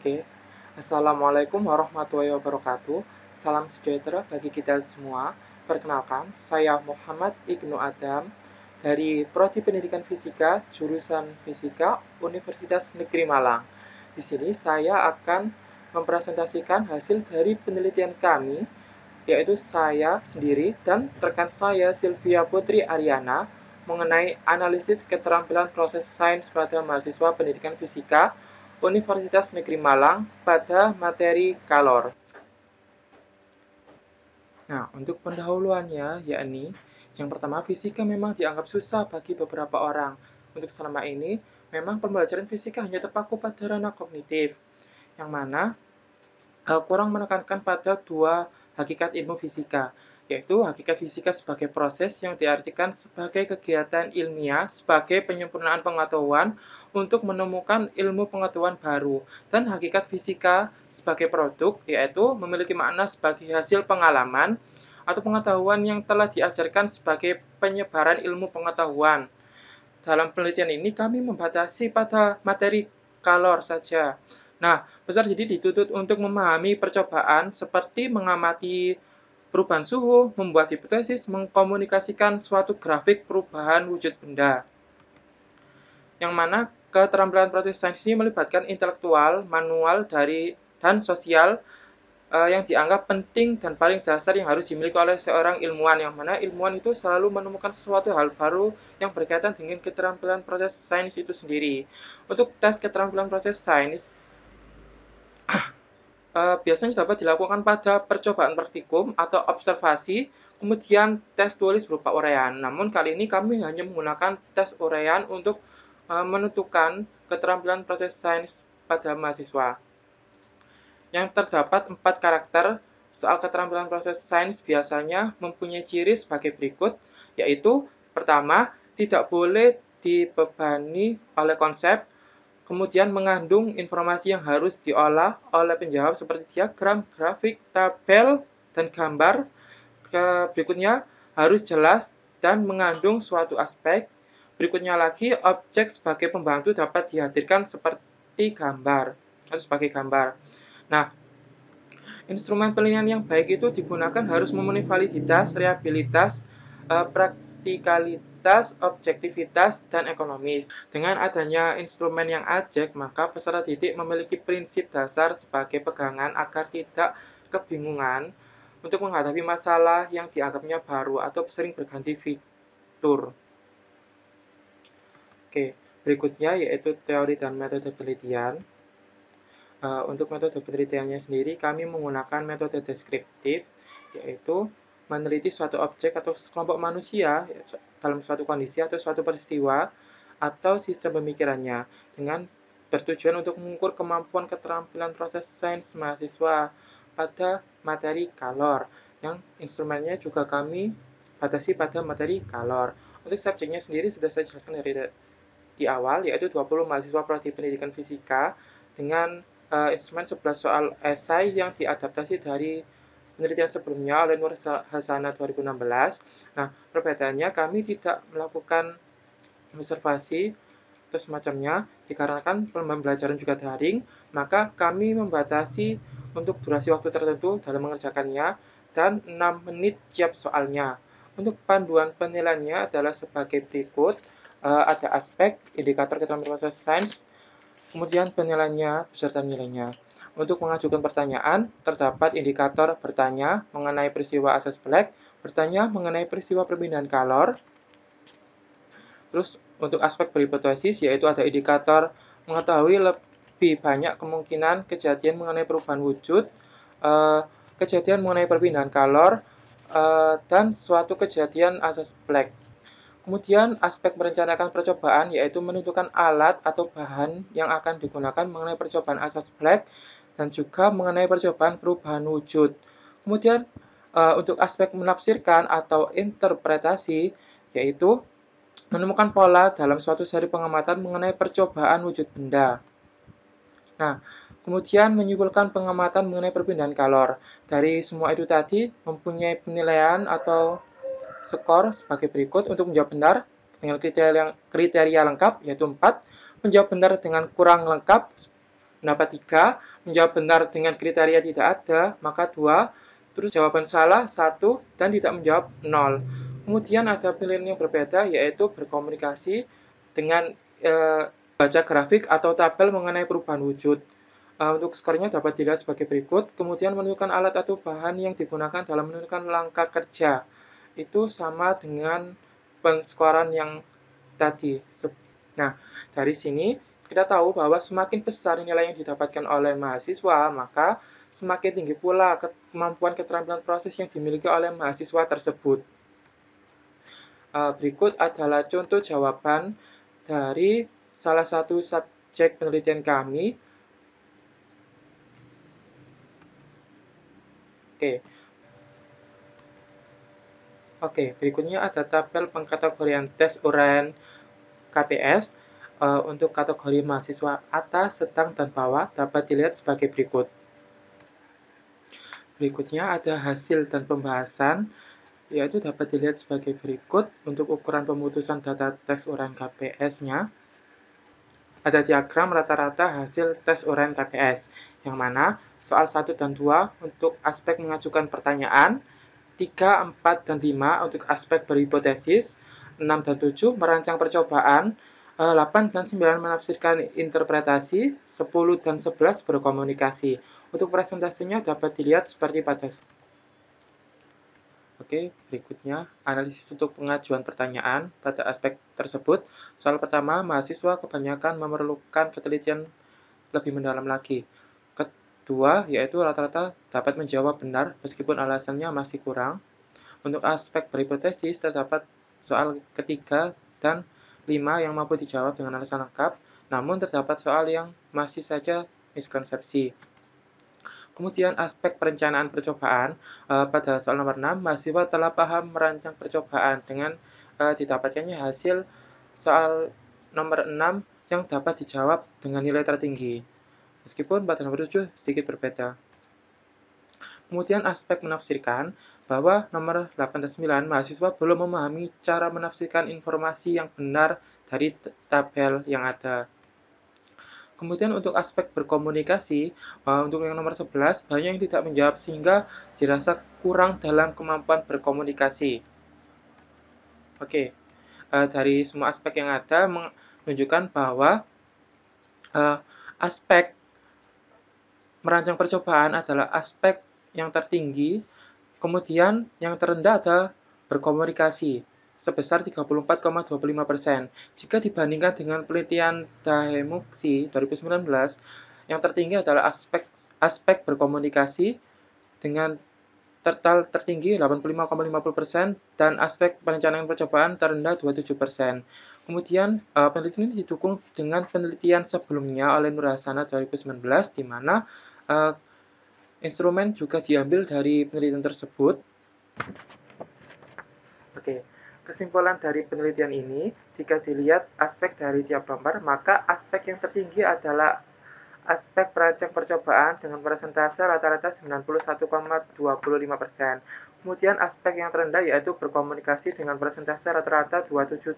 Oke, Assalamualaikum warahmatullahi wabarakatuh. Salam sejahtera bagi kita semua. Perkenalkan, saya Muhammad Ibnu Adam dari Prodi Pendidikan Fisika, jurusan Fisika, Universitas Negeri Malang. Di sini saya akan mempresentasikan hasil dari penelitian kami, yaitu saya sendiri dan rekan saya Sylvia Putri Ariana mengenai analisis keterampilan proses sains pada mahasiswa pendidikan fisika Universitas Negeri Malang pada materi kalor. Nah, untuk pendahuluannya, yakni yang pertama, fisika memang dianggap susah bagi beberapa orang. Untuk selama ini, memang pembelajaran fisika hanya terpaku pada ranah kognitif, yang mana kurang menekankan pada dua hakikat ilmu fisika, yaitu hakikat fisika sebagai proses yang diartikan sebagai kegiatan ilmiah sebagai penyempurnaan pengetahuan untuk menemukan ilmu pengetahuan baru, dan hakikat fisika sebagai produk, yaitu memiliki makna sebagai hasil pengalaman atau pengetahuan yang telah diajarkan sebagai penyebaran ilmu pengetahuan. Dalam penelitian ini kami membatasi pada materi kalor saja. Nah, peserta didik dituntut untuk memahami percobaan seperti mengamati perubahan suhu, membuat hipotesis, mengkomunikasikan suatu grafik perubahan wujud benda. Yang mana keterampilan proses sains ini melibatkan intelektual, manual, dan sosial yang dianggap penting dan paling dasar yang harus dimiliki oleh seorang ilmuwan, yang mana ilmuwan itu selalu menemukan sesuatu hal baru yang berkaitan dengan keterampilan proses sains itu sendiri. Untuk tes keterampilan proses sains biasanya dapat dilakukan pada percobaan praktikum atau observasi, kemudian tes tulis berupa uraian. Namun kali ini kami hanya menggunakan tes uraian untuk menentukan keterampilan proses sains pada mahasiswa. Yang terdapat 4 karakter soal keterampilan proses sains biasanya mempunyai ciri sebagai berikut, yaitu pertama, tidak boleh dibebani oleh konsep, kemudian mengandung informasi yang harus diolah oleh penjawab seperti diagram, grafik, tabel, dan gambar. Berikutnya, harus jelas dan mengandung suatu aspek. Berikutnya lagi, objek sebagai pembantu dapat dihadirkan seperti gambar atau sebagai gambar. Nah, instrumen penilaian yang baik itu digunakan harus memenuhi validitas, reliabilitas, praktikalitas, objektivitas, dan ekonomis. Dengan adanya instrumen yang ajak, maka peserta didik memiliki prinsip dasar sebagai pegangan agar tidak kebingungan untuk menghadapi masalah yang dianggapnya baru atau sering berganti fitur. Oke, berikutnya yaitu teori dan metode penelitian. Untuk metode penelitiannya sendiri, kami menggunakan metode deskriptif, yaitu meneliti suatu objek atau kelompok manusia dalam suatu kondisi atau suatu peristiwa atau sistem pemikirannya, dengan bertujuan untuk mengukur kemampuan keterampilan proses sains mahasiswa pada materi kalor, yang instrumennya juga kami batasi pada materi kalor. Untuk subjeknya sendiri sudah saya jelaskan di awal, yaitu 20 mahasiswa prodi pendidikan fisika dengan instrumen 11 soal esai yang diadaptasi dari penelitian sebelumnya oleh Nur Hasana 2016. Nah, perbedaannya kami tidak melakukan observasi atau semacamnya, dikarenakan pembelajaran juga daring, maka kami membatasi untuk durasi waktu tertentu dalam mengerjakannya dan 6 menit tiap soalnya. Untuk panduan penilaiannya adalah sebagai berikut. Ada aspek, indikator keterampilan proses sains, kemudian penilaiannya beserta nilainya. Untuk mengajukan pertanyaan, terdapat indikator bertanya mengenai peristiwa asas black, bertanya mengenai peristiwa perpindahan kalor. Terus untuk aspek berhipotesis, yaitu ada indikator mengetahui lebih banyak kemungkinan kejadian mengenai perubahan wujud, kejadian mengenai perpindahan kalor, dan suatu kejadian asas black. Kemudian aspek merencanakan percobaan, yaitu menentukan alat atau bahan yang akan digunakan mengenai percobaan asas black dan juga mengenai percobaan perubahan wujud. Kemudian untuk aspek menafsirkan atau interpretasi, yaitu menemukan pola dalam suatu seri pengamatan mengenai percobaan wujud benda. Nah, kemudian menyimpulkan pengamatan mengenai perpindahan kalor. Dari semua itu tadi mempunyai penilaian atau skor sebagai berikut. Untuk menjawab benar dengan kriteria lengkap, yaitu 4. Menjawab benar dengan kurang lengkap Pendapat 3, menjawab benar dengan kriteria tidak ada, maka 2, terus jawaban salah 1, dan tidak menjawab 0. Kemudian ada pilihan yang berbeda, yaitu berkomunikasi dengan baca grafik atau tabel mengenai perubahan wujud. Untuk skornya dapat dilihat sebagai berikut. Kemudian menunjukkan alat atau bahan yang digunakan dalam menentukan langkah kerja. Itu sama dengan penskoran yang tadi. Nah, dari sini kita tahu bahwa semakin besar nilai yang didapatkan oleh mahasiswa, maka semakin tinggi pula kemampuan keterampilan proses yang dimiliki oleh mahasiswa tersebut. Berikut adalah contoh jawaban dari salah satu subjek penelitian kami. Oke, berikutnya ada tabel pengkategorian tes uraian KPS. Untuk kategori mahasiswa atas, sedang, dan bawah dapat dilihat sebagai berikut. Berikutnya ada hasil dan pembahasan, yaitu dapat dilihat sebagai berikut. Untuk ukuran pemutusan data tes uraian KPS-nya, ada diagram rata-rata hasil tes uraian KPS, yang mana soal 1 dan 2 untuk aspek mengajukan pertanyaan, 3, 4, dan 5 untuk aspek berhipotesis, 6 dan 7 merancang percobaan, 8 dan 9 menafsirkan interpretasi, 10 dan 11 berkomunikasi. Untuk presentasinya dapat dilihat seperti pada. Oke, berikutnya analisis untuk pengajuan pertanyaan pada aspek tersebut. Soal pertama, mahasiswa kebanyakan memerlukan ketelitian lebih mendalam lagi. Kedua, yaitu rata-rata dapat menjawab benar meskipun alasannya masih kurang. Untuk aspek berhipotesis, terdapat soal ketiga dan 5 yang mampu dijawab dengan alasan lengkap, namun terdapat soal yang masih saja miskonsepsi. Kemudian aspek perencanaan percobaan, pada soal nomor 6, mahasiswa telah paham merancang percobaan dengan didapatkannya hasil soal nomor 6 yang dapat dijawab dengan nilai tertinggi. Meskipun pada nomor 7 sedikit berbeda. Kemudian aspek menafsirkan, bahwa nomor 8 dan 9 mahasiswa belum memahami cara menafsirkan informasi yang benar dari tabel yang ada. Kemudian untuk aspek berkomunikasi, untuk yang nomor 11, banyak yang tidak menjawab sehingga dirasa kurang dalam kemampuan berkomunikasi. Oke, dari semua aspek yang ada menunjukkan bahwa aspek merancang percobaan adalah aspek yang tertinggi. Kemudian yang terendah adalah berkomunikasi sebesar 34,25%. Jika dibandingkan dengan penelitian Dahemuxi 2019, yang tertinggi adalah aspek berkomunikasi dengan tertinggi 85,50% dan aspek perencanaan percobaan terendah 27%. Kemudian penelitian ini didukung dengan penelitian sebelumnya oleh Nur Hasana 2019, di mana instrumen juga diambil dari penelitian tersebut. Oke, kesimpulan dari penelitian ini, jika dilihat aspek dari tiap nomor, maka aspek yang tertinggi adalah aspek perancang percobaan dengan persentase rata-rata 91,25%. Kemudian aspek yang terendah yaitu berkomunikasi dengan persentase rata-rata 27%.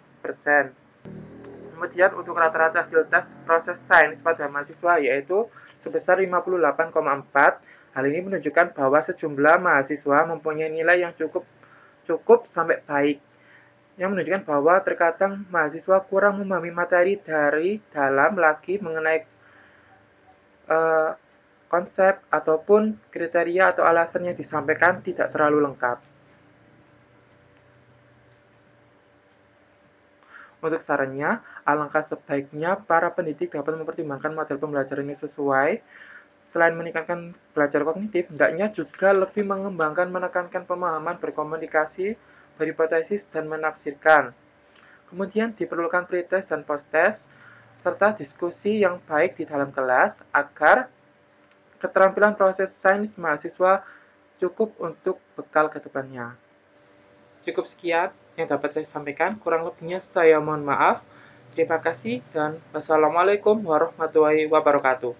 Kemudian untuk rata-rata hasil tes proses sains pada mahasiswa yaitu sebesar 58,4. Hal ini menunjukkan bahwa sejumlah mahasiswa mempunyai nilai yang cukup sampai baik, yang menunjukkan bahwa terkadang mahasiswa kurang memahami materi dari dalam lagi mengenai konsep ataupun kriteria atau alasan yang disampaikan tidak terlalu lengkap. Untuk sarannya, alangkah sebaiknya para pendidik dapat mempertimbangkan model pembelajaran yang sesuai. Selain meningkatkan belajar kognitif, hendaknya juga lebih mengembangkan menekankan pemahaman berkomunikasi, berhipotesis, dan menafsirkan. Kemudian diperlukan pretest dan posttest, serta diskusi yang baik di dalam kelas agar keterampilan proses sains mahasiswa cukup untuk bekal ke depannya. Cukup sekian yang dapat saya sampaikan, kurang lebihnya saya mohon maaf. Terima kasih dan wassalamualaikum warahmatullahi wabarakatuh.